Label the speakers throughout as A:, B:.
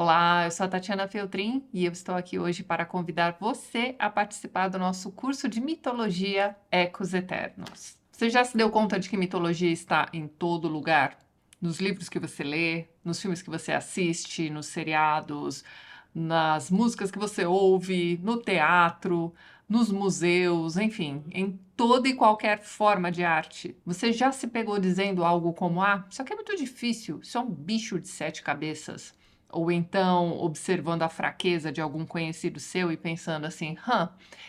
A: Olá, eu sou a Tatiana Feltrin e eu estou aqui hoje para convidar você a participar do nosso curso de mitologia Ecos Eternos. Você já se deu conta de que mitologia está em todo lugar? Nos livros que você lê, nos filmes que você assiste, nos seriados, nas músicas que você ouve, no teatro, nos museus, enfim, em toda e qualquer forma de arte. Você já se pegou dizendo algo como: ah, isso aqui é muito difícil, isso é um bicho de 7 cabeças? Ou então observando a fraqueza de algum conhecido seu e pensando assim: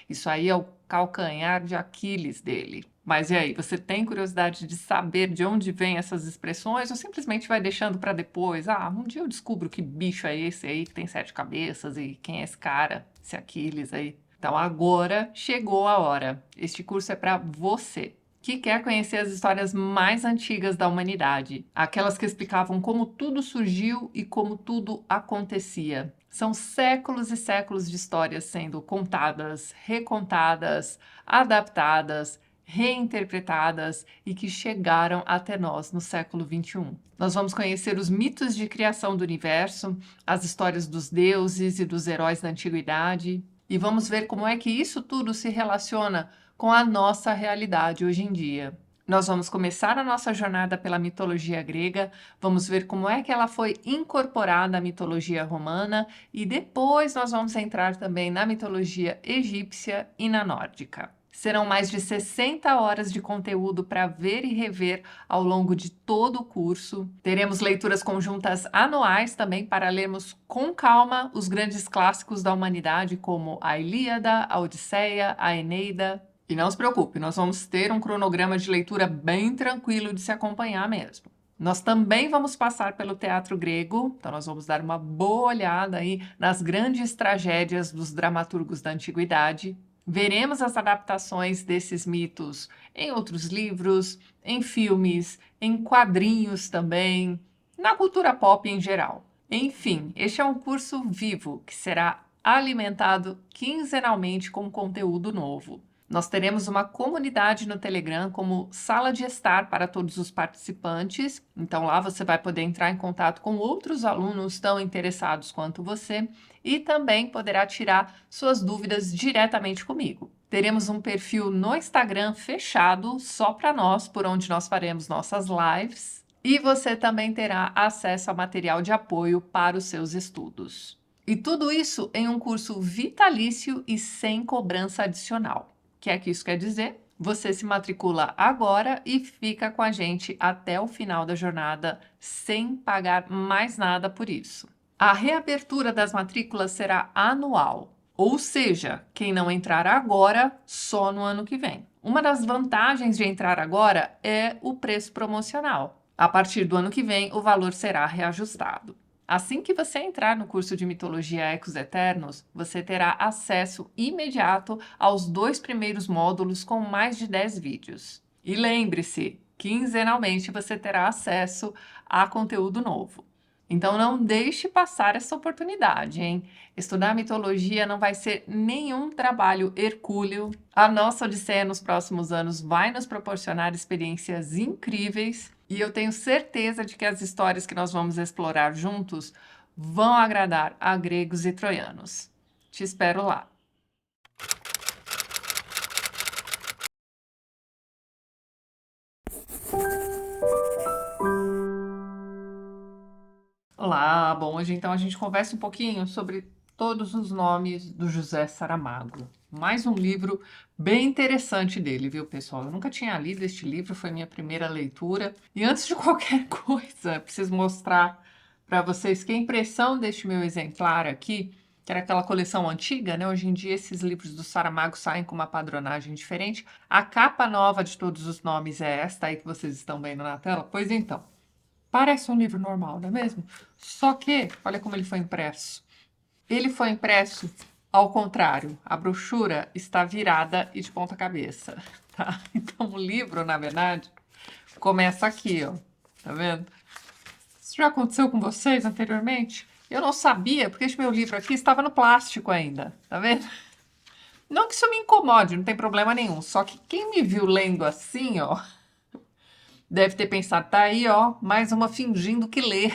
A: isso aí é o calcanhar de Aquiles dele. Mas e aí, você tem curiosidade de saber de onde vêm essas expressões ou simplesmente vai deixando para depois? Ah, um dia eu descubro que bicho é esse aí que tem 7 cabeças e quem é esse cara, esse Aquiles aí. Então agora chegou a hora. Este curso é para você que quer conhecer as histórias mais antigas da humanidade, aquelas que explicavam como tudo surgiu e como tudo acontecia. São séculos e séculos de histórias sendo contadas, recontadas, adaptadas, reinterpretadas e que chegaram até nós no século XXI. Nós vamos conhecer os mitos de criação do universo, as histórias dos deuses e dos heróis da antiguidade, e vamos ver como é que isso tudo se relaciona com a nossa realidade hoje em dia. Nós vamos começar a nossa jornada pela mitologia grega, vamos ver como é que ela foi incorporada à mitologia romana e depois nós vamos entrar também na mitologia egípcia e na nórdica. Serão mais de 60 horas de conteúdo para ver e rever ao longo de todo o curso. Teremos leituras conjuntas anuais também para lermos com calma os grandes clássicos da humanidade, como a Ilíada, a Odisseia, a Eneida. E não se preocupe, nós vamos ter um cronograma de leitura bem tranquilo de se acompanhar mesmo. Nós também vamos passar pelo teatro grego, então nós vamos dar uma boa olhada aí nas grandes tragédias dos dramaturgos da antiguidade. Veremos as adaptações desses mitos em outros livros, em filmes, em quadrinhos também, na cultura pop em geral. Enfim, este é um curso vivo que será alimentado quinzenalmente com conteúdo novo. Nós teremos uma comunidade no Telegram como sala de estar para todos os participantes. Então lá você vai poder entrar em contato com outros alunos tão interessados quanto você e também poderá tirar suas dúvidas diretamente comigo. Teremos um perfil no Instagram fechado só para nós, por onde nós faremos nossas lives. E você também terá acesso a material de apoio para os seus estudos. E tudo isso em um curso vitalício e sem cobrança adicional. O que é que isso quer dizer? Você se matricula agora e fica com a gente até o final da jornada sem pagar mais nada por isso. A reabertura das matrículas será anual, ou seja, quem não entrar agora, só no ano que vem. Uma das vantagens de entrar agora é o preço promocional. A partir do ano que vem, o valor será reajustado. Assim que você entrar no curso de Mitologia Ecos Eternos, você terá acesso imediato aos 2 primeiros módulos com mais de 10 vídeos. E lembre-se, quinzenalmente você terá acesso a conteúdo novo. Então não deixe passar essa oportunidade, hein? Estudar mitologia não vai ser nenhum trabalho hercúleo. A nossa Odisseia nos próximos anos vai nos proporcionar experiências incríveis e eu tenho certeza de que as histórias que nós vamos explorar juntos vão agradar a gregos e troianos. Te espero lá! Olá, bom, hoje então a gente conversa um pouquinho sobre todos os nomes do José Saramago. Mais um livro bem interessante dele, viu, pessoal? Eu nunca tinha lido este livro, foi minha primeira leitura. E antes de qualquer coisa, preciso mostrar para vocês que a impressão deste meu exemplar aqui, que era aquela coleção antiga, né? Hoje em dia esses livros do Saramago saem com uma padronagem diferente. A capa nova de todos os nomes é esta aí que vocês estão vendo na tela. Pois então, parece um livro normal, não é mesmo? Só que, olha como ele foi impresso. Ele foi impresso ao contrário. A brochura está virada e de ponta cabeça, tá? Então, o livro, na verdade, começa aqui, ó. Tá vendo? Isso já aconteceu com vocês anteriormente? Eu não sabia, porque esse meu livro aqui estava no plástico ainda, tá vendo? Não que isso me incomode, não tem problema nenhum. Só que quem me viu lendo assim, ó, deve ter pensado, tá aí, ó, mais uma fingindo que lê.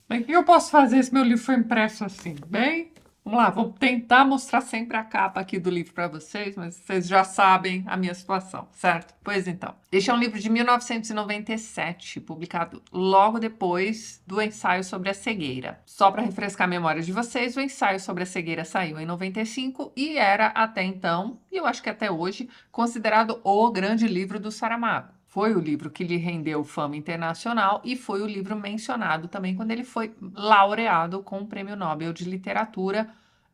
A: Bem, o que eu posso fazer se meu livro foi impresso assim? Bem, vamos lá, vou tentar mostrar sempre a capa aqui do livro para vocês, mas vocês já sabem a minha situação, certo? Pois então. Este é um livro de 1997, publicado logo depois do ensaio sobre a cegueira. Só para refrescar a memória de vocês, o ensaio sobre a cegueira saiu em 95 e era até então, e eu acho que até hoje, considerado o grande livro do Saramago. Foi o livro que lhe rendeu fama internacional e foi o livro mencionado também quando ele foi laureado com o Prêmio Nobel de Literatura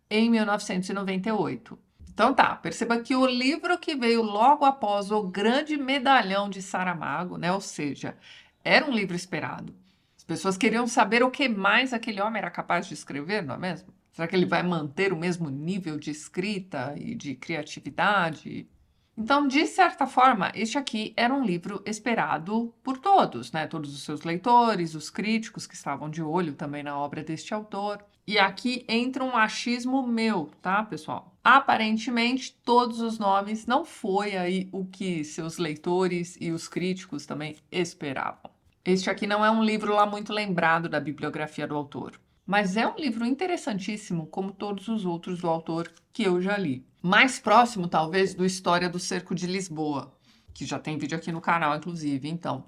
A: em 1998. Então tá, perceba que o livro que veio logo após o Grande Medalhão de Saramago, né, ou seja, era um livro esperado. As pessoas queriam saber o que mais aquele homem era capaz de escrever, não é mesmo? Será que ele vai manter o mesmo nível de escrita e de criatividade? Então, de certa forma, este aqui era um livro esperado por todos, né? Todos os seus leitores, os críticos que estavam de olho também na obra deste autor. E aqui entra um achismo meu, tá, pessoal? Aparentemente, todos os nomes não foi aí o que seus leitores e os críticos também esperavam. Este aqui não é um livro lá muito lembrado da bibliografia do autor, mas é um livro interessantíssimo, como todos os outros do autor que eu já li. Mais próximo, talvez, do História do Cerco de Lisboa, que já tem vídeo aqui no canal, inclusive. Então,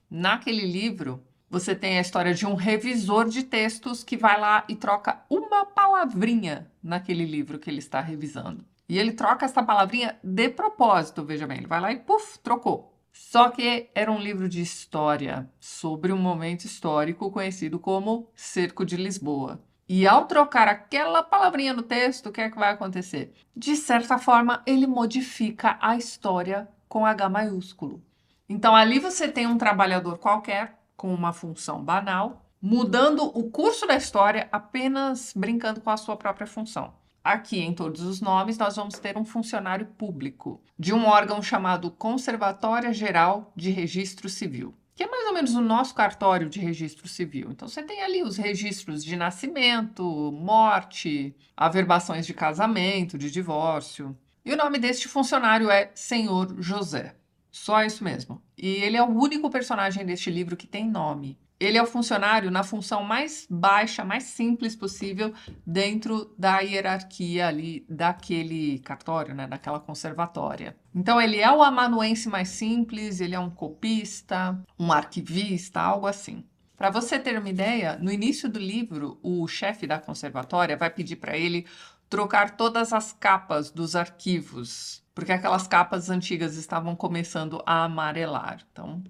A: naquele livro, você tem a história de um revisor de textos que vai lá e troca uma palavrinha naquele livro que ele está revisando. E ele troca essa palavrinha de propósito, veja bem, ele vai lá e puf, trocou. Só que era um livro de história sobre um momento histórico conhecido como Cerco de Lisboa. E ao trocar aquela palavrinha no texto, o que é que vai acontecer? De certa forma, ele modifica a história com H maiúsculo. Então, ali você tem um trabalhador qualquer, com uma função banal, mudando o curso da história apenas brincando com a sua própria função. Aqui, em todos os nomes, nós vamos ter um funcionário público de um órgão chamado Conservatória Geral de Registro Civil, que é mais ou menos o nosso cartório de registro civil. Então, você tem ali os registros de nascimento, morte, averbações de casamento, de divórcio. E o nome deste funcionário é Senhor José. Só isso mesmo. E ele é o único personagem deste livro que tem nome. Ele é o funcionário na função mais baixa, mais simples possível dentro da hierarquia ali daquele cartório, né, daquela conservatória. Então ele é o amanuense mais simples, ele é um copista, um arquivista, algo assim. Para você ter uma ideia, no início do livro, o chefe da conservatória vai pedir para ele trocar todas as capas dos arquivos, porque aquelas capas antigas estavam começando a amarelar. Então,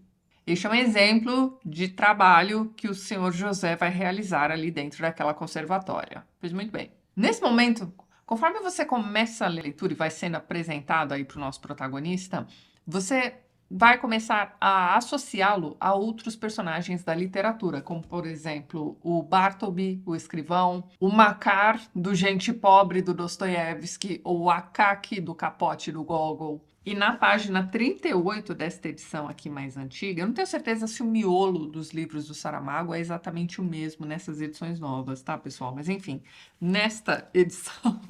A: este é um exemplo de trabalho que o senhor José vai realizar ali dentro daquela conservatória. Pois muito bem. Nesse momento, conforme você começa a leitura e vai sendo apresentado aí para o nosso protagonista, você vai começar a associá-lo a outros personagens da literatura, como, por exemplo, o Bartleby, o escrivão, o Makar, do Gente Pobre, do Dostoiévski, ou o Akaki, do Capote, do Gogol. E na página 38 desta edição aqui mais antiga, eu não tenho certeza se o miolo dos livros do Saramago é exatamente o mesmo nessas edições novas, tá, pessoal? Mas enfim, nesta edição,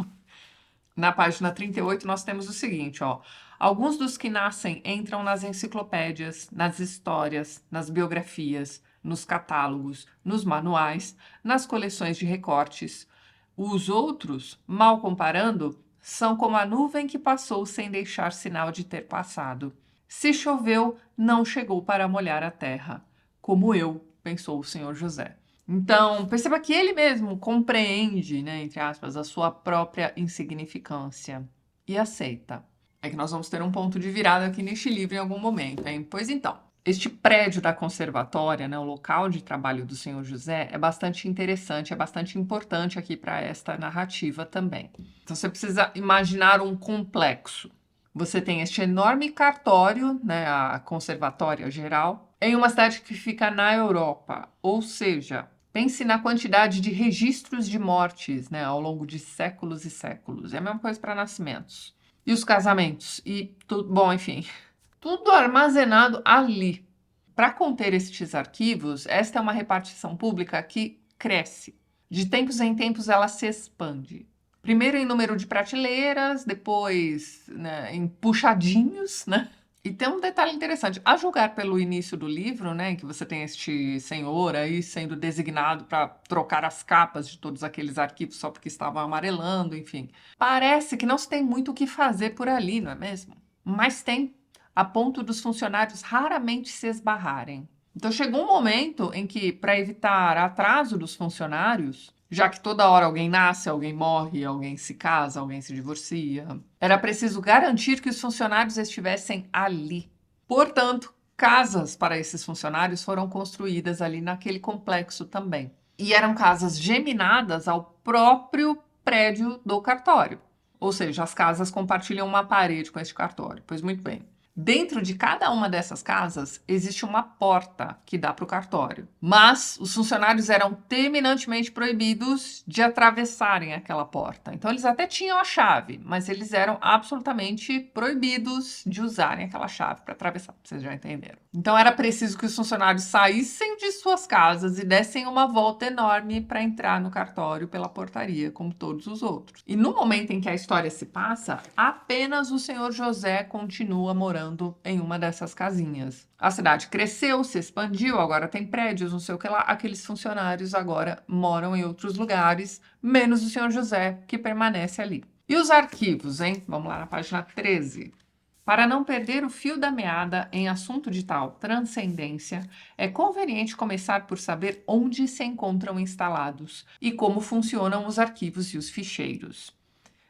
A: na página 38, nós temos o seguinte, ó. Alguns dos que nascem entram nas enciclopédias, nas histórias, nas biografias, nos catálogos, nos manuais, nas coleções de recortes. Os outros, mal comparando, são como a nuvem que passou sem deixar sinal de ter passado. Se choveu, não chegou para molhar a terra. Como eu, pensou o senhor José. Então, perceba que ele mesmo compreende, né, entre aspas, a sua própria insignificância e aceita. É que nós vamos ter um ponto de virada aqui neste livro em algum momento, hein? Pois então, este prédio da conservatória, né, o local de trabalho do senhor José, é bastante interessante, é bastante importante aqui para esta narrativa também. Então, você precisa imaginar um complexo. Você tem este enorme cartório, né, a Conservatória Geral, em uma cidade que fica na Europa, ou seja, pense na quantidade de registros de mortes, né, ao longo de séculos e séculos. É a mesma coisa para nascimentos. E os casamentos, e tudo, bom, enfim, tudo armazenado ali. Para conter estes arquivos, esta é uma repartição pública que cresce. De tempos em tempos, ela se expande. Primeiro em número de prateleiras, depois, né, em puxadinhos, né? E tem um detalhe interessante, a julgar pelo início do livro, né, em que você tem este senhor aí sendo designado para trocar as capas de todos aqueles arquivos só porque estavam amarelando, enfim. Parece que não se tem muito o que fazer por ali, não é mesmo? Mas tem, a ponto dos funcionários raramente se esbarrarem. Então chegou um momento em que, para evitar atraso dos funcionários, já que toda hora alguém nasce, alguém morre, alguém se casa, alguém se divorcia, era preciso garantir que os funcionários estivessem ali. Portanto, casas para esses funcionários foram construídas ali naquele complexo também. E eram casas geminadas ao próprio prédio do cartório. Ou seja, as casas compartilham uma parede com este cartório. Pois muito bem. Dentro de cada uma dessas casas existe uma porta que dá para o cartório, mas os funcionários eram terminantemente proibidos de atravessarem aquela porta. Então eles até tinham a chave, mas eles eram absolutamente proibidos de usarem aquela chave para atravessar, vocês já entenderam. Então era preciso que os funcionários saíssem de suas casas e dessem uma volta enorme para entrar no cartório pela portaria, como todos os outros. E no momento em que a história se passa, apenas o senhor José continua morando em uma dessas casinhas. A cidade cresceu, se expandiu, agora tem prédios, não sei o que lá. Aqueles funcionários agora moram em outros lugares, menos o senhor José, que permanece ali. E os arquivos, hein? Vamos lá na página 13. Para não perder o fio da meada em assunto de tal transcendência, é conveniente começar por saber onde se encontram instalados e como funcionam os arquivos e os ficheiros.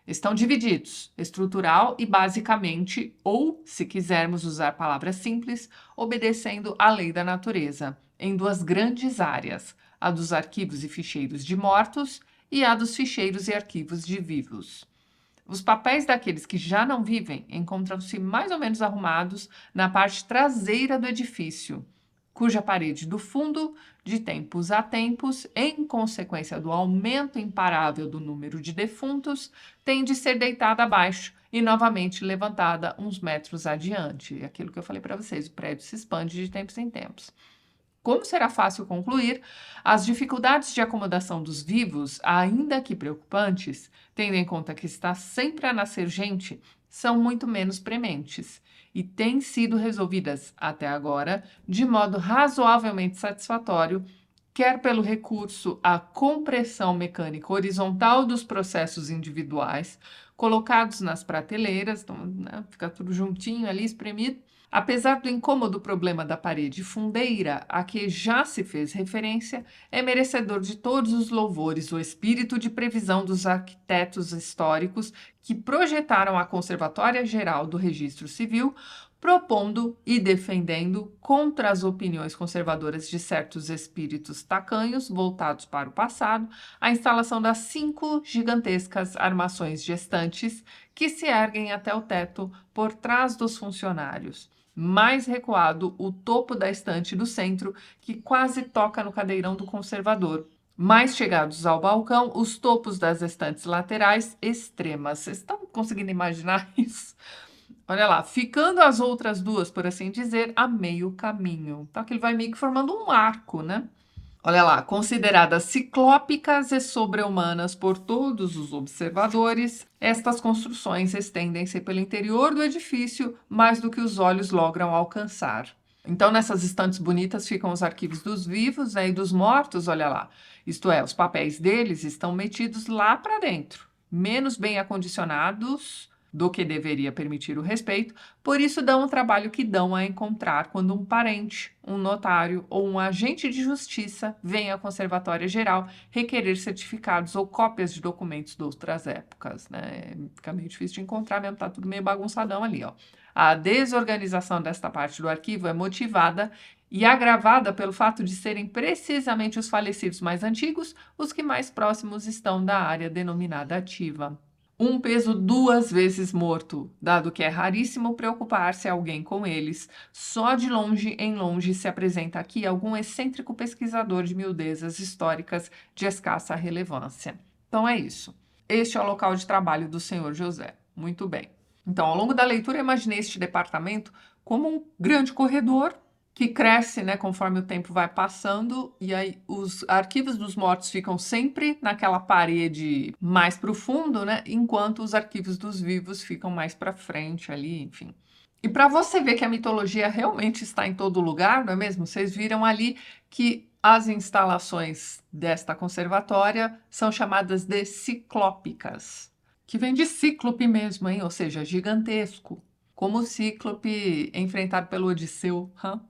A: Estão divididos, estrutural e basicamente, ou, se quisermos usar palavras simples, obedecendo à lei da natureza, em duas grandes áreas, a dos arquivos e ficheiros de mortos e a dos ficheiros e arquivos de vivos. Os papéis daqueles que já não vivem encontram-se mais ou menos arrumados na parte traseira do edifício, cuja parede do fundo, de tempos a tempos, em consequência do aumento imparável do número de defuntos, tem de ser deitada abaixo e novamente levantada uns metros adiante. Aquilo que eu falei para vocês, o prédio se expande de tempos em tempos. Como será fácil concluir, as dificuldades de acomodação dos vivos, ainda que preocupantes, tendo em conta que está sempre a nascer gente, são muito menos prementes e têm sido resolvidas até agora de modo razoavelmente satisfatório, quer pelo recurso à compressão mecânica horizontal dos processos individuais, colocados nas prateleiras, então, né, fica tudo juntinho ali, espremido. Apesar do incômodo problema da parede fundeira a que já se fez referência, é merecedor de todos os louvores o espírito de previsão dos arquitetos históricos que projetaram a Conservatória Geral do Registro Civil, propondo e defendendo, contra as opiniões conservadoras de certos espíritos tacanhos voltados para o passado, a instalação das 5 gigantescas armações gestantes que se erguem até o teto por trás dos funcionários. Mais recuado, o topo da estante do centro, que quase toca no cadeirão do conservador. Mais chegados ao balcão, os topos das estantes laterais extremas. Vocês estão conseguindo imaginar isso? Olha lá, ficando as outras duas, por assim dizer, a meio caminho. Então, aquilo vai meio que formando um arco, né? Olha lá, consideradas ciclópicas e sobre-humanas por todos os observadores, estas construções estendem-se pelo interior do edifício mais do que os olhos logram alcançar. Então, nessas estantes bonitas ficam os arquivos dos vivos, né, e dos mortos, olha lá. Isto é, os papéis deles estão metidos lá para dentro, menos bem acondicionados do que deveria permitir o respeito, por isso dão o trabalho que dão a encontrar quando um parente, um notário ou um agente de justiça vem à Conservatória Geral requerer certificados ou cópias de documentos de outras épocas, né? Fica meio difícil de encontrar mesmo, tá tudo meio bagunçadão ali, ó. A desorganização desta parte do arquivo é motivada e agravada pelo fato de serem precisamente os falecidos mais antigos os que mais próximos estão da área denominada ativa. Um peso 2 vezes morto, dado que é raríssimo preocupar-se alguém com eles. Só de longe em longe se apresenta aqui algum excêntrico pesquisador de miudezas históricas de escassa relevância. Então é isso. Este é o local de trabalho do senhor José. Muito bem. Então, ao longo da leitura, eu imaginei este departamento como um grande corredor que cresce, né, conforme o tempo vai passando, e aí os arquivos dos mortos ficam sempre naquela parede mais para o fundo, né, enquanto os arquivos dos vivos ficam mais para frente ali, enfim. E para você ver que a mitologia realmente está em todo lugar, não é mesmo? Vocês viram ali que as instalações desta conservatória são chamadas de ciclópicas, que vem de cíclope mesmo, hein? Ou seja, gigantesco, como o cíclope enfrentado pelo Odisseu. Hã?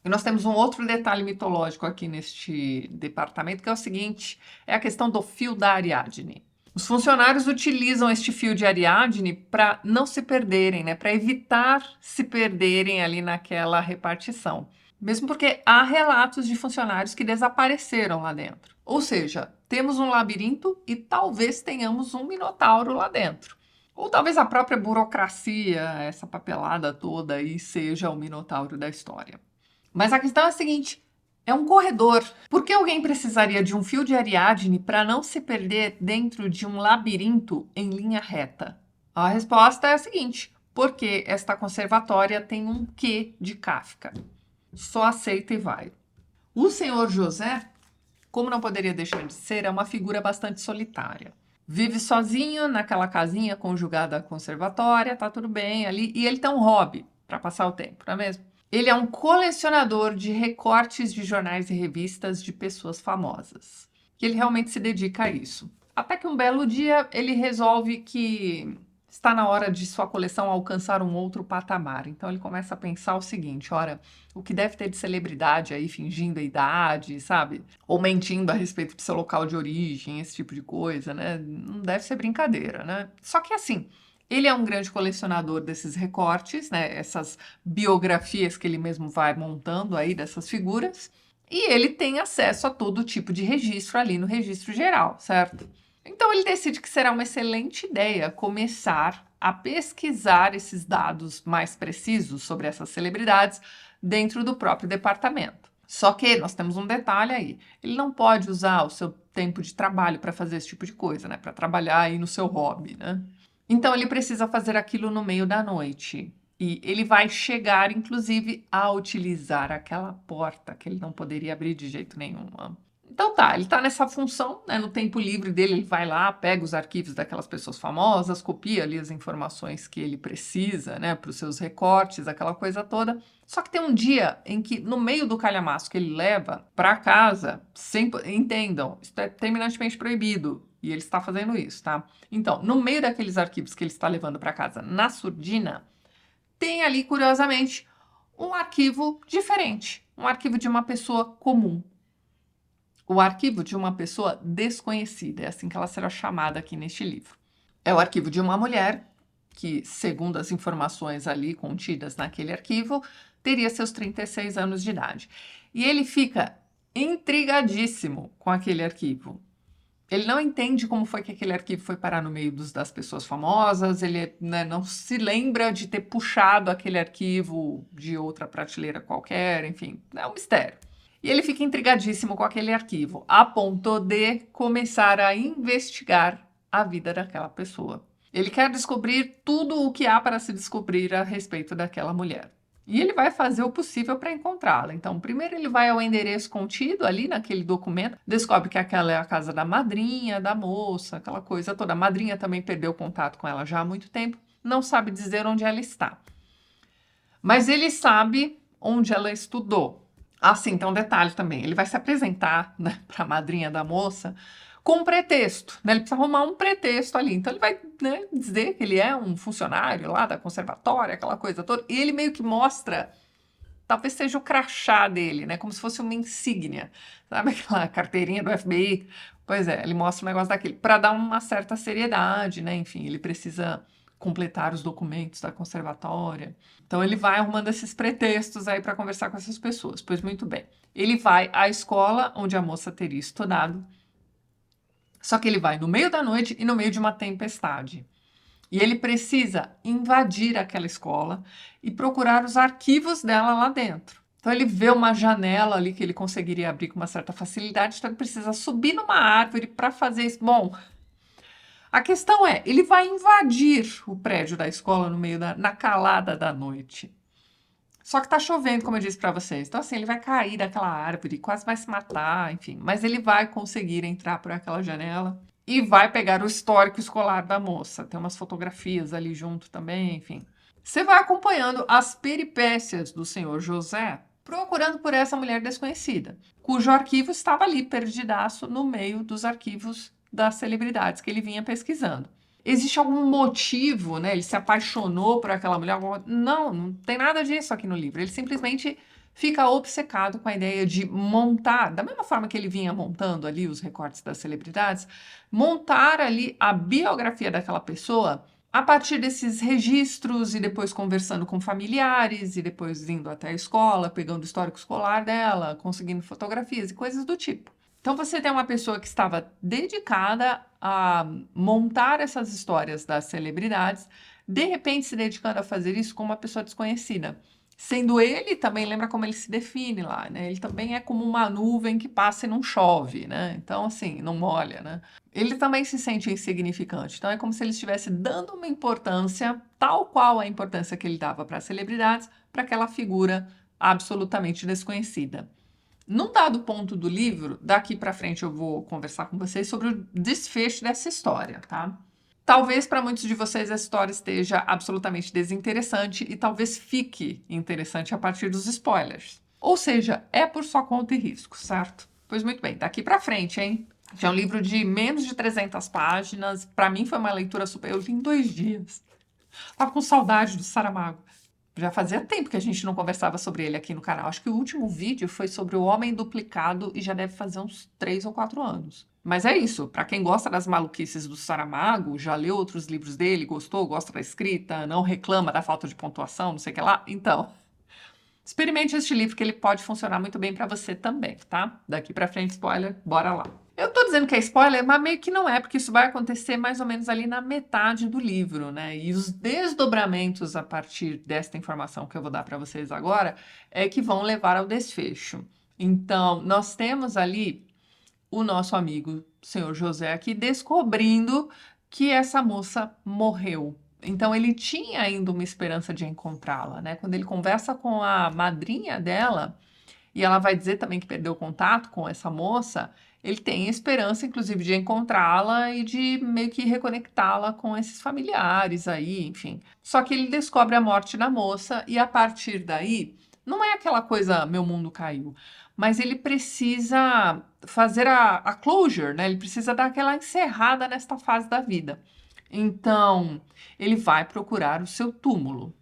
A: E nós temos um outro detalhe mitológico aqui neste departamento, que é o seguinte: é a questão do fio da Ariadne. Os funcionários utilizam este fio de Ariadne para não se perderem, né? Para evitar se perderem ali naquela repartição. Mesmo porque há relatos de funcionários que desapareceram lá dentro. Ou seja, temos um labirinto e talvez tenhamos um minotauro lá dentro. Ou talvez a própria burocracia, essa papelada toda aí, seja o minotauro da história. Mas a questão é a seguinte: é um corredor. Por que alguém precisaria de um fio de Ariadne para não se perder dentro de um labirinto em linha reta? A resposta é a seguinte: porque esta conservatória tem um quê de Kafka. Só aceita e vai. O senhor José, como não poderia deixar de ser, é uma figura bastante solitária. Vive sozinho naquela casinha conjugada à conservatória, tá tudo bem ali, e ele tem um hobby para passar o tempo, não é mesmo? Ele é um colecionador de recortes de jornais e revistas de pessoas famosas. E ele realmente se dedica a isso. Até que um belo dia ele resolve que está na hora de sua coleção alcançar um outro patamar. Então ele começa a pensar o seguinte: ora, o que deve ter de celebridade aí fingindo a idade, sabe? Ou mentindo a respeito de seu local de origem, esse tipo de coisa, né? Não deve ser brincadeira, né? Só que assim, ele é um grande colecionador desses recortes, né? Essas biografias que ele mesmo vai montando aí dessas figuras. E ele tem acesso a todo tipo de registro ali no registro geral, certo? Então ele decide que será uma excelente ideia começar a pesquisar esses dados mais precisos sobre essas celebridades dentro do próprio departamento. Só que nós temos um detalhe aí: ele não pode usar o seu tempo de trabalho para fazer esse tipo de coisa, né? Para trabalhar aí no seu hobby, né? Então ele precisa fazer aquilo no meio da noite. E ele vai chegar, inclusive, a utilizar aquela porta que ele não poderia abrir de jeito nenhum. Então tá, ele tá nessa função, né? No tempo livre dele, ele vai lá, pega os arquivos daquelas pessoas famosas, copia ali as informações que ele precisa, né? Para os seus recortes, aquela coisa toda. Só que tem um dia em que, no meio do calhamaço que ele leva para casa, entendam, isso é terminantemente proibido. E ele está fazendo isso, tá? Então, no meio daqueles arquivos que ele está levando para casa na surdina, tem ali, curiosamente, um arquivo diferente, um arquivo de uma pessoa comum. O arquivo de uma pessoa desconhecida, é assim que ela será chamada aqui neste livro. É o arquivo de uma mulher que, segundo as informações ali contidas naquele arquivo, teria seus 36 anos de idade. E ele fica intrigadíssimo com aquele arquivo. Ele não entende como foi que aquele arquivo foi parar no meio das pessoas famosas, ele, né, não se lembra de ter puxado aquele arquivo de outra prateleira qualquer, enfim, é um mistério. E ele fica intrigadíssimo com aquele arquivo, a ponto de começar a investigar a vida daquela pessoa. Ele quer descobrir tudo o que há para se descobrir a respeito daquela mulher. E ele vai fazer o possível para encontrá-la. Então, primeiro ele vai ao endereço contido ali naquele documento, descobre que aquela é a casa da madrinha, da moça, aquela coisa toda. A madrinha também perdeu contato com ela já há muito tempo, não sabe dizer onde ela está. Mas ele sabe onde ela estudou. Ah, sim, tem um detalhe também. Ele vai se apresentar, né, para a madrinha da moça com um pretexto, né? Ele precisa arrumar um pretexto ali. Então ele vai, né, dizer que ele é um funcionário lá da conservatória, aquela coisa toda. E ele meio que mostra, talvez seja o crachá dele, né? Como se fosse uma insígnia. Sabe aquela carteirinha do FBI? Pois é, ele mostra um negócio daquele para dar uma certa seriedade, né? Enfim, ele precisa completar os documentos da conservatória. Então ele vai arrumando esses pretextos aí para conversar com essas pessoas. Pois muito bem. Ele vai à escola onde a moça teria estudado. Só que ele vai no meio da noite e no meio de uma tempestade. E ele precisa invadir aquela escola e procurar os arquivos dela lá dentro. Então ele vê uma janela ali que ele conseguiria abrir com uma certa facilidade, então ele precisa subir numa árvore para fazer isso. Bom, a questão é, ele vai invadir o prédio da escola no meio na calada da noite. Só que tá chovendo, como eu disse para vocês. Então assim, ele vai cair daquela árvore, quase vai se matar, enfim, mas ele vai conseguir entrar por aquela janela e vai pegar o histórico escolar da moça. Tem umas fotografias ali junto também, enfim. Você vai acompanhando as peripécias do senhor José procurando por essa mulher desconhecida, cujo arquivo estava ali perdidaço no meio dos arquivos das celebridades que ele vinha pesquisando. Existe algum motivo, né? Ele se apaixonou por aquela mulher? Não, não tem nada disso aqui no livro. Ele simplesmente fica obcecado com a ideia de montar, da mesma forma que ele vinha montando ali os recortes das celebridades, montar ali a biografia daquela pessoa a partir desses registros e depois conversando com familiares e depois indo até a escola, pegando o histórico escolar dela, conseguindo fotografias e coisas do tipo. Então você tem uma pessoa que estava dedicada a montar essas histórias das celebridades, de repente se dedicando a fazer isso com uma pessoa desconhecida. Sendo ele também, lembra como ele se define lá, né? Ele também é como uma nuvem que passa e não chove, né? Então, assim, não molha, né? Ele também se sente insignificante. Então, é como se ele estivesse dando uma importância, tal qual a importância que ele dava para as celebridades, para aquela figura absolutamente desconhecida. Num dado ponto do livro, daqui para frente eu vou conversar com vocês sobre o desfecho dessa história, tá? Talvez para muitos de vocês a história esteja absolutamente desinteressante e talvez fique interessante a partir dos spoilers. Ou seja, é por sua conta e risco, certo? Pois muito bem, daqui para frente, hein? Já é um livro de menos de 300 páginas. Para mim foi uma leitura super. Eu li em 2 dias. Tava com saudade do Saramago. Já fazia tempo que a gente não conversava sobre ele aqui no canal. Acho que o último vídeo foi sobre o Homem Duplicado e já deve fazer uns 3 ou 4 anos. Mas é isso, para quem gosta das maluquices do Saramago, já leu outros livros dele, gostou, gosta da escrita, não reclama da falta de pontuação, não sei o que lá, então, experimente este livro que ele pode funcionar muito bem para você também, tá? Daqui para frente, spoiler, bora lá. Eu tô dizendo que é spoiler, mas meio que não é, porque isso vai acontecer mais ou menos ali na metade do livro, né? E os desdobramentos a partir desta informação que eu vou dar para vocês agora é que vão levar ao desfecho. Então, nós temos ali o nosso amigo, o senhor José, aqui descobrindo que essa moça morreu. Então ele tinha ainda uma esperança de encontrá-la, né? Quando ele conversa com a madrinha dela, e ela vai dizer também que perdeu contato com essa moça, ele tem esperança, inclusive, de encontrá-la e de meio que reconectá-la com esses familiares aí, enfim. Só que ele descobre a morte da moça e a partir daí, não é aquela coisa, meu mundo caiu, mas ele precisa fazer a closure, né? Ele precisa dar aquela encerrada nesta fase da vida. Então, ele vai procurar o seu túmulo.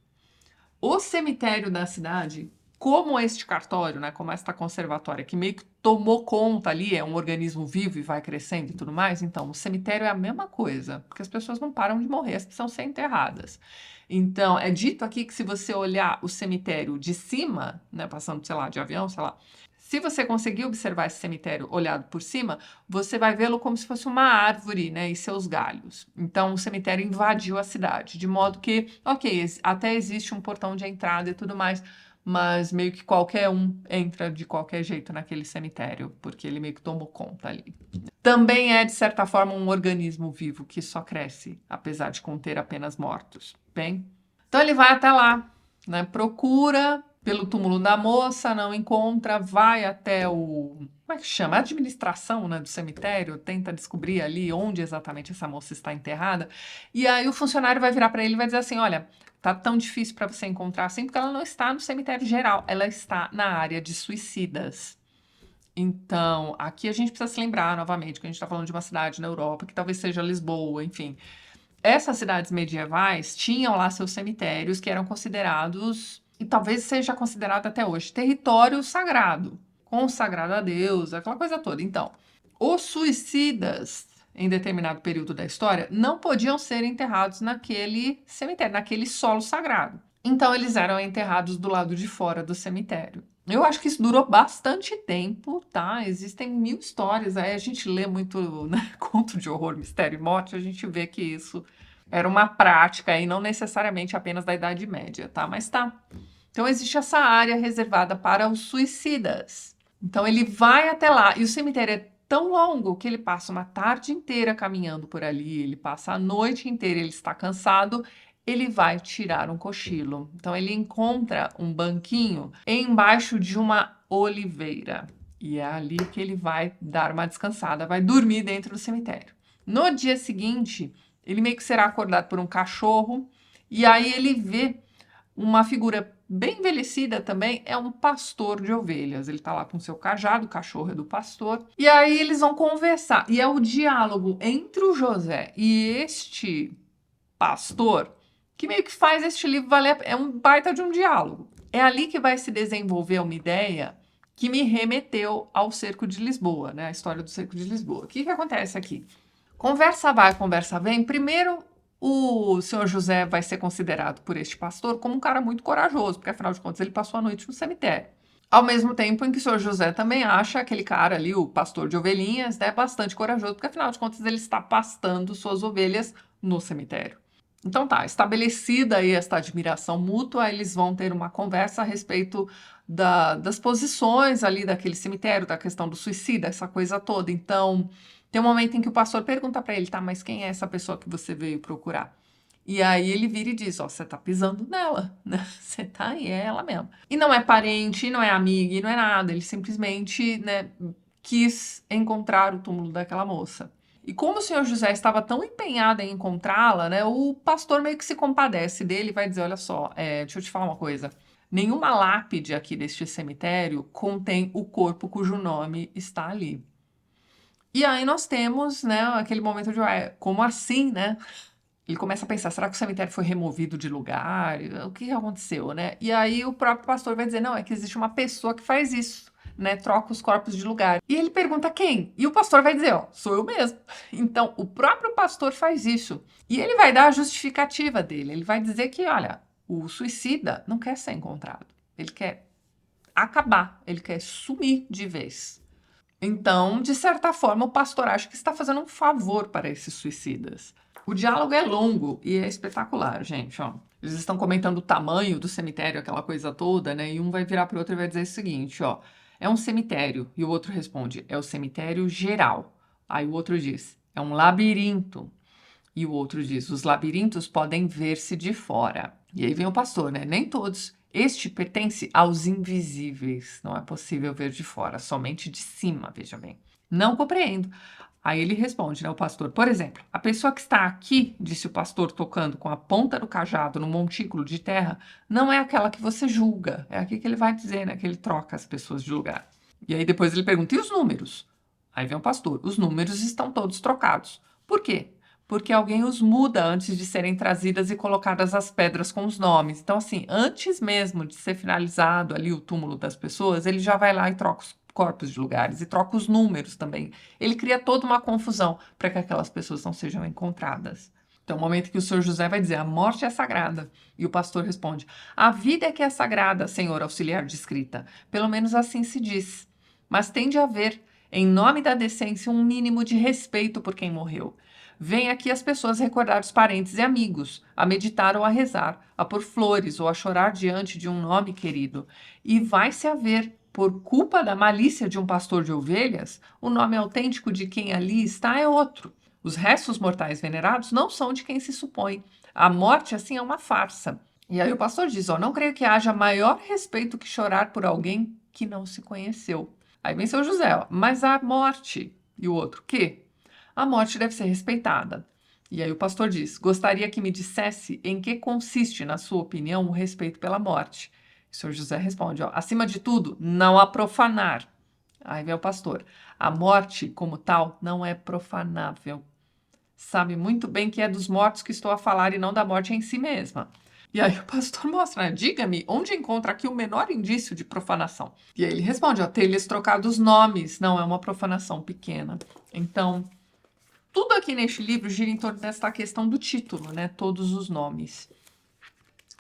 A: O cemitério da cidade, como este cartório, né, como esta conservatória, que meio que tomou conta ali, é um organismo vivo e vai crescendo e tudo mais, então o cemitério é a mesma coisa, porque as pessoas não param de morrer, as precisam ser enterradas. Então, é dito aqui que se você olhar o cemitério de cima, né, passando, sei lá, de avião, sei lá, se você conseguir observar esse cemitério olhado por cima, você vai vê-lo como se fosse uma árvore, né, e seus galhos. Então, o cemitério invadiu a cidade, de modo que, ok, até existe um portão de entrada e tudo mais, mas meio que qualquer um entra de qualquer jeito naquele cemitério, porque ele meio que tomou conta ali. Também é, de certa forma, um organismo vivo que só cresce, apesar de conter apenas mortos. Bem, então ele vai até lá, né, procura pelo túmulo da moça, não encontra, vai até o... Como é que chama? A administração, né, do cemitério, tenta descobrir ali onde exatamente essa moça está enterrada. E aí o funcionário vai virar para ele e vai dizer assim, olha, tá tão difícil para você encontrar assim, porque ela não está no cemitério geral, ela está na área de suicidas. Então, aqui a gente precisa se lembrar novamente que a gente está falando de uma cidade na Europa, que talvez seja Lisboa, enfim. Essas cidades medievais tinham lá seus cemitérios que eram considerados, e talvez seja considerado até hoje, território sagrado, consagrado a Deus, aquela coisa toda. Então, os suicidas, em determinado período da história, não podiam ser enterrados naquele cemitério, naquele solo sagrado. Então, eles eram enterrados do lado de fora do cemitério. Eu acho que isso durou bastante tempo, tá? Existem 1000 histórias, aí a gente lê muito, né, conto de horror, mistério e morte, a gente vê que isso era uma prática e não necessariamente apenas da Idade Média, tá? Mas tá. Então existe essa área reservada para os suicidas. Então ele vai até lá e o cemitério é tão longo que ele passa uma tarde inteira caminhando por ali, ele passa a noite inteira, ele está cansado, ele vai tirar um cochilo. Então ele encontra um banquinho embaixo de uma oliveira. E é ali que ele vai dar uma descansada, vai dormir dentro do cemitério. No dia seguinte, ele meio que será acordado por um cachorro, e aí ele vê uma figura bem envelhecida também é um pastor de ovelhas. Ele está lá com seu cajado, o cachorro é do pastor. E aí eles vão conversar. E é o diálogo entre o José e este pastor que meio que faz este livro valer. É um baita de um diálogo. É ali que vai se desenvolver uma ideia que me remeteu ao Cerco de Lisboa, né? A história do Cerco de Lisboa. O que acontece aqui? Conversa vai, conversa vem. Primeiro, o senhor José vai ser considerado por este pastor como um cara muito corajoso, porque afinal de contas ele passou a noite no cemitério. Ao mesmo tempo em que o senhor José também acha aquele cara ali, o pastor de ovelhinhas, né, bastante corajoso, porque afinal de contas ele está pastando suas ovelhas no cemitério. Então tá, estabelecida aí esta admiração mútua, eles vão ter uma conversa a respeito das posições ali daquele cemitério, da questão do suicida, essa coisa toda. Então, tem um momento em que o pastor pergunta para ele, tá, mas quem é essa pessoa que você veio procurar? E aí ele vira e diz, ó, você tá pisando nela, né? Você tá aí, é ela mesmo. E não é parente, não é amiga, e não é nada, ele simplesmente, né, quis encontrar o túmulo daquela moça. E como o senhor José estava tão empenhado em encontrá-la, né, o pastor meio que se compadece dele e vai dizer, olha só, deixa eu te falar uma coisa, nenhuma lápide aqui deste cemitério contém o corpo cujo nome está ali. E aí nós temos, né, aquele momento de, ué, como assim, né? Ele começa a pensar, será que o cemitério foi removido de lugar? O que aconteceu, né? E aí o próprio pastor vai dizer, não, é que existe uma pessoa que faz isso, né? Troca os corpos de lugar. E ele pergunta quem? E o pastor vai dizer, ó, sou eu mesmo. Então, o próprio pastor faz isso. E ele vai dar a justificativa dele. Ele vai dizer que, olha, o suicida não quer ser encontrado. Ele quer acabar, ele quer sumir de vez. Então, de certa forma, o pastor acha que está fazendo um favor para esses suicidas. O diálogo é longo e é espetacular, gente, ó. Eles estão comentando o tamanho do cemitério, aquela coisa toda, né? E um vai virar para o outro e vai dizer o seguinte, ó. É um cemitério. E o outro responde, é o cemitério geral. Aí o outro diz, é um labirinto. E o outro diz, os labirintos podem ver-se de fora. E aí vem o pastor, né? Nem todos. Este pertence aos invisíveis. Não é possível ver de fora, somente de cima, veja bem. Não compreendo. Aí ele responde, né, o pastor. Por exemplo, a pessoa que está aqui, disse o pastor tocando com a ponta do cajado no montículo de terra, não é aquela que você julga. É aqui que ele vai dizer, né, que ele troca as pessoas de lugar. E aí depois ele pergunta, e os números? Aí vem o pastor, os números estão todos trocados. Por quê? Porque alguém os muda antes de serem trazidas e colocadas as pedras com os nomes. Então, assim, antes mesmo de ser finalizado ali o túmulo das pessoas, ele já vai lá e troca os corpos de lugares e troca os números também. Ele cria toda uma confusão para que aquelas pessoas não sejam encontradas. Então, o momento que o senhor José vai dizer, a morte é sagrada. E o pastor responde, a vida é que é sagrada, senhor auxiliar de escrita. Pelo menos assim se diz. Mas tem de haver, em nome da decência, um mínimo de respeito por quem morreu. Vêm aqui as pessoas recordar os parentes e amigos, a meditar ou a rezar, a pôr flores ou a chorar diante de um nome querido. E vai-se a ver, por culpa da malícia de um pastor de ovelhas, o nome autêntico de quem ali está é outro. Os restos mortais venerados não são de quem se supõe. A morte, assim, é uma farsa. E aí o pastor diz, ó, não creio que haja maior respeito que chorar por alguém que não se conheceu. Aí vem seu José, ó, mas a morte. E o outro, que? A morte deve ser respeitada. E aí o pastor diz, gostaria que me dissesse em que consiste, na sua opinião, o respeito pela morte. O senhor José responde, ó, acima de tudo, não a profanar. Aí vem o pastor, a morte, como tal, não é profanável. Sabe muito bem que é dos mortos que estou a falar e não da morte em si mesma. E aí o pastor mostra, né? Diga-me, onde encontra aqui o menor indício de profanação? E aí ele responde, ó, ter-lhes trocado os nomes não é uma profanação pequena. Então, tudo aqui neste livro gira em torno desta questão do título, né? Todos os nomes.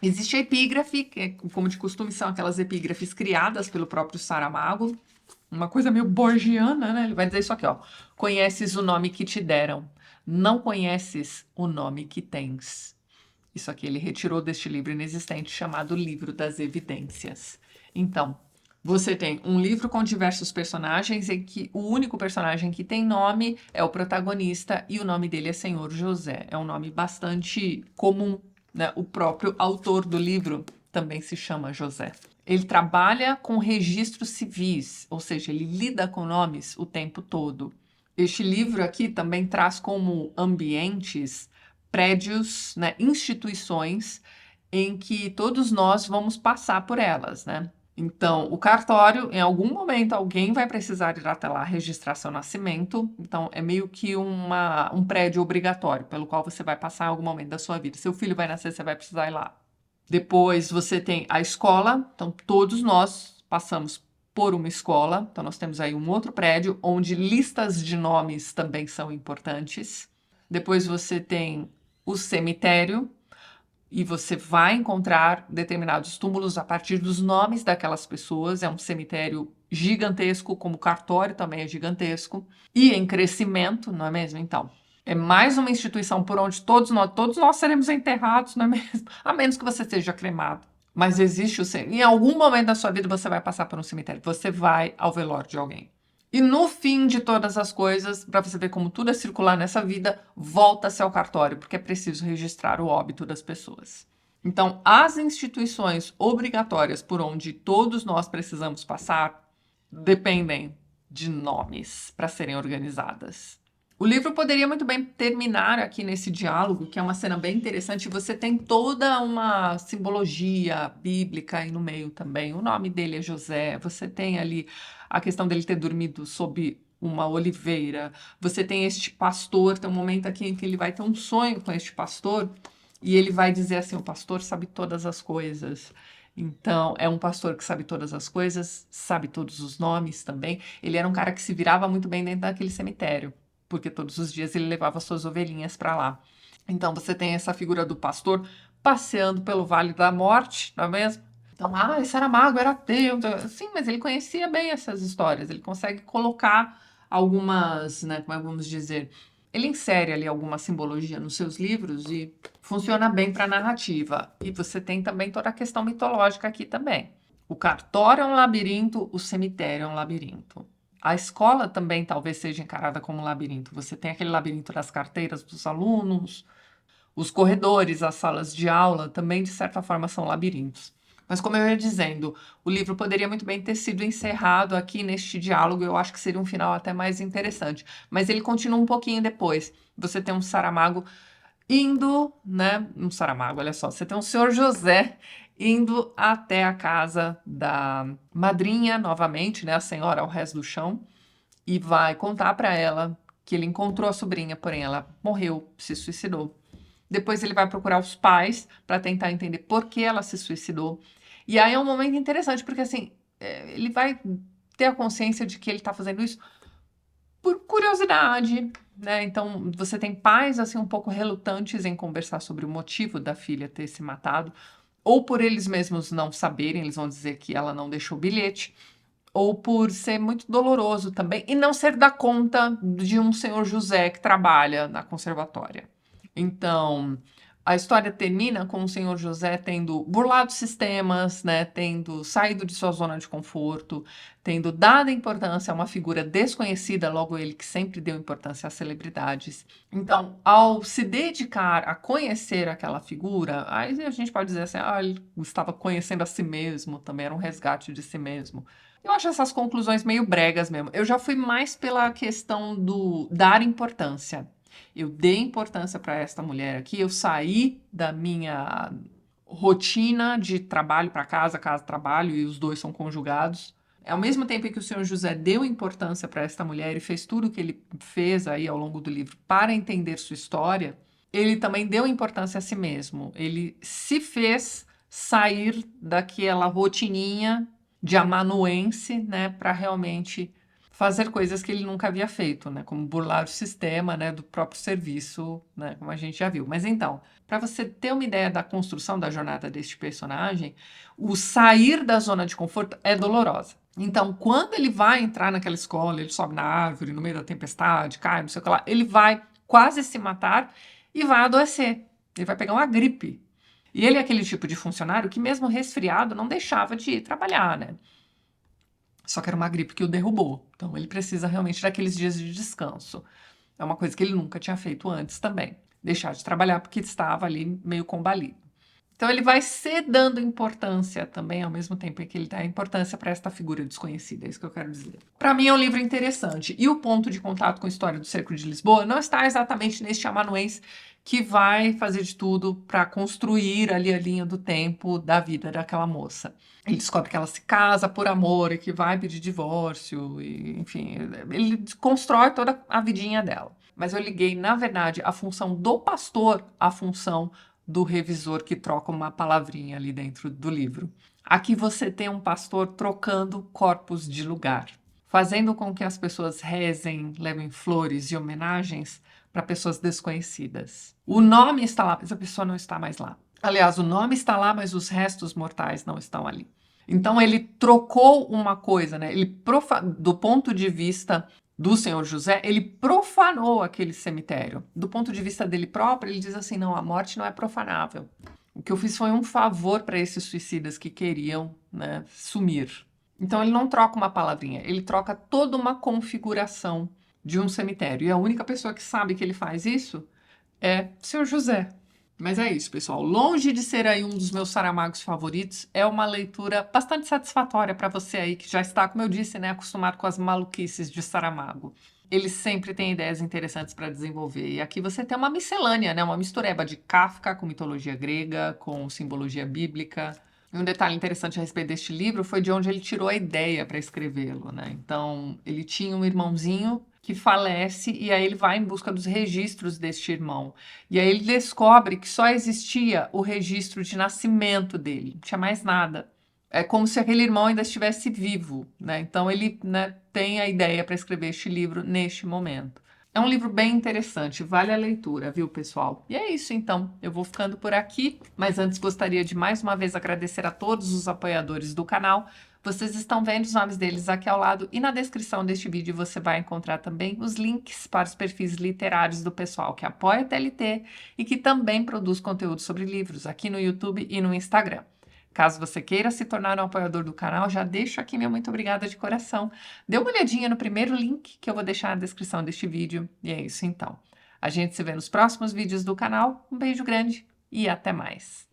A: Existe a epígrafe, que, como de costume, são aquelas epígrafes criadas pelo próprio Saramago. Uma coisa meio borgiana, né? Ele vai dizer isso aqui, ó. Conheces o nome que te deram, não conheces o nome que tens. Isso aqui ele retirou deste livro inexistente chamado Livro das Evidências. Então, você tem um livro com diversos personagens em que o único personagem que tem nome é o protagonista e o nome dele é Senhor José. É um nome bastante comum, né? O próprio autor do livro também se chama José. Ele trabalha com registros civis, ou seja, ele lida com nomes o tempo todo. Este livro aqui também traz como ambientes prédios, né, instituições em que todos nós vamos passar por elas, né? Então, o cartório, em algum momento, alguém vai precisar ir até lá registrar seu nascimento. Então, é meio que um prédio obrigatório, pelo qual você vai passar em algum momento da sua vida. Seu filho vai nascer, você vai precisar ir lá. Depois, você tem a escola. Então, todos nós passamos por uma escola. Então, nós temos aí um outro prédio, onde listas de nomes também são importantes. Depois, você tem o cemitério, e você vai encontrar determinados túmulos a partir dos nomes daquelas pessoas. É um cemitério gigantesco, como o cartório também é gigantesco, e em crescimento, não é mesmo? Então, é mais uma instituição por onde todos nós seremos enterrados, não é mesmo? A menos que você seja cremado. Mas existe o cemitério. Em algum momento da sua vida você vai passar por um cemitério, você vai ao velório de alguém. E no fim de todas as coisas, para você ver como tudo é circular nessa vida, volta-se ao cartório, porque é preciso registrar o óbito das pessoas. Então, as instituições obrigatórias por onde todos nós precisamos passar dependem de nomes para serem organizadas. O livro poderia muito bem terminar aqui nesse diálogo, que é uma cena bem interessante. Você tem toda uma simbologia bíblica aí no meio também. O nome dele é José. Você tem ali a questão dele ter dormido sob uma oliveira. Você tem este pastor, tem um momento aqui em que ele vai ter um sonho com este pastor e ele vai dizer assim: o pastor sabe todas as coisas. Então, é um pastor que sabe todas as coisas, sabe todos os nomes também. Ele era um cara que se virava muito bem dentro daquele cemitério, porque todos os dias ele levava suas ovelhinhas para lá. Então, você tem essa figura do pastor passeando pelo Vale da Morte, não é mesmo? Então, esse era mago, era ateu. Sim, mas ele conhecia bem essas histórias. Ele consegue colocar algumas, né, como é que vamos dizer, ele insere ali alguma simbologia nos seus livros e funciona bem para a narrativa. E você tem também toda a questão mitológica aqui também. O cartório é um labirinto, o cemitério é um labirinto. A escola também talvez seja encarada como um labirinto. Você tem aquele labirinto das carteiras dos alunos, os corredores, as salas de aula também, de certa forma, são labirintos. Mas, como eu ia dizendo, o livro poderia muito bem ter sido encerrado aqui neste diálogo. Eu acho que seria um final até mais interessante. Mas ele continua um pouquinho depois. Você tem um Saramago indo, né? Um Saramago, olha só. Você tem um senhor José indo até a casa da madrinha, novamente, né? A senhora ao resto do chão, e vai contar para ela que ele encontrou a sobrinha, porém ela morreu, se suicidou. Depois ele vai procurar os pais para tentar entender por que ela se suicidou. E aí é um momento interessante, porque assim, ele vai ter a consciência de que ele está fazendo isso por curiosidade, né? Então, você tem pais assim um pouco relutantes em conversar sobre o motivo da filha ter se matado, ou por eles mesmos não saberem, eles vão dizer que ela não deixou bilhete, ou por ser muito doloroso também e não ser da conta de um senhor José que trabalha na conservatória. Então, a história termina com o senhor José tendo burlado sistemas, né, tendo saído de sua zona de conforto, tendo dado importância a uma figura desconhecida, logo ele que sempre deu importância às celebridades. Então, ao se dedicar a conhecer aquela figura, aí a gente pode dizer assim, ele estava conhecendo a si mesmo, também era um resgate de si mesmo. Eu acho essas conclusões meio bregas mesmo. Eu já fui mais pela questão do dar importância. Eu dei importância para esta mulher aqui, eu saí da minha rotina de trabalho para casa, casa, trabalho, e os dois são conjugados. Ao mesmo tempo em que o senhor José deu importância para esta mulher e fez tudo o que ele fez aí ao longo do livro para entender sua história, ele também deu importância a si mesmo. Ele se fez sair daquela rotininha de amanuense, né, para realmente fazer coisas que ele nunca havia feito, né, como burlar o sistema, né, do próprio serviço, né, como a gente já viu. Mas então, para você ter uma ideia da construção da jornada deste personagem, o sair da zona de conforto é dolorosa. Então, quando ele vai entrar naquela escola, ele sobe na árvore no meio da tempestade, cai, não sei o que lá, ele vai quase se matar e vai adoecer. Ele vai pegar uma gripe. E ele é aquele tipo de funcionário que, mesmo resfriado, não deixava de ir trabalhar, né? Só que era uma gripe que o derrubou. Então, ele precisa realmente daqueles dias de descanso. É uma coisa que ele nunca tinha feito antes também. Deixar de trabalhar porque estava ali meio combalido. Então, ele vai se dando importância também, ao mesmo tempo em que ele dá importância para esta figura desconhecida. É isso que eu quero dizer. Para mim, é um livro interessante. E o ponto de contato com a história do Cerco de Lisboa não está exatamente neste amanuense que vai fazer de tudo para construir ali a linha do tempo da vida daquela moça. Ele descobre que ela se casa por amor e que vai pedir divórcio, e, enfim, ele constrói toda a vidinha dela. Mas eu liguei, na verdade, a função do pastor à função do revisor que troca uma palavrinha ali dentro do livro. Aqui você tem um pastor trocando corpos de lugar, fazendo com que as pessoas rezem, levem flores e homenagens para pessoas desconhecidas. O nome está lá, mas a pessoa não está mais lá. Aliás, o nome está lá, mas os restos mortais não estão ali. Então ele trocou uma coisa, né? Do ponto de vista do senhor José, ele profanou aquele cemitério. Do ponto de vista dele próprio, ele diz assim: não, a morte não é profanável. O que eu fiz foi um favor para esses suicidas que queriam, né, sumir. Então ele não troca uma palavrinha, ele troca toda uma configuração de um cemitério. E a única pessoa que sabe que ele faz isso é o senhor José. Mas é isso, pessoal. Longe de ser aí um dos meus Saramagos favoritos, é uma leitura bastante satisfatória para você aí que já está, como eu disse, né, acostumado com as maluquices de Saramago. Ele sempre tem ideias interessantes para desenvolver. E aqui você tem uma miscelânea, né, uma mistureba de Kafka com mitologia grega, com simbologia bíblica. E um detalhe interessante a respeito deste livro foi de onde ele tirou a ideia para escrevê-lo, né? Então, ele tinha um irmãozinho que falece e aí ele vai em busca dos registros deste irmão. E aí ele descobre que só existia o registro de nascimento dele, não tinha mais nada. É como se aquele irmão ainda estivesse vivo, né? Então ele, né, tem a ideia para escrever este livro neste momento. É um livro bem interessante, vale a leitura, viu, pessoal? E é isso, então. Eu vou ficando por aqui, mas antes gostaria de mais uma vez agradecer a todos os apoiadores do canal. Vocês estão vendo os nomes deles aqui ao lado e na descrição deste vídeo você vai encontrar também os links para os perfis literários do pessoal que apoia a TLT e que também produz conteúdo sobre livros aqui no YouTube e no Instagram. Caso você queira se tornar um apoiador do canal, já deixo aqui meu muito obrigada de coração. Dê uma olhadinha no primeiro link que eu vou deixar na descrição deste vídeo. E é isso então. A gente se vê nos próximos vídeos do canal. Um beijo grande e até mais.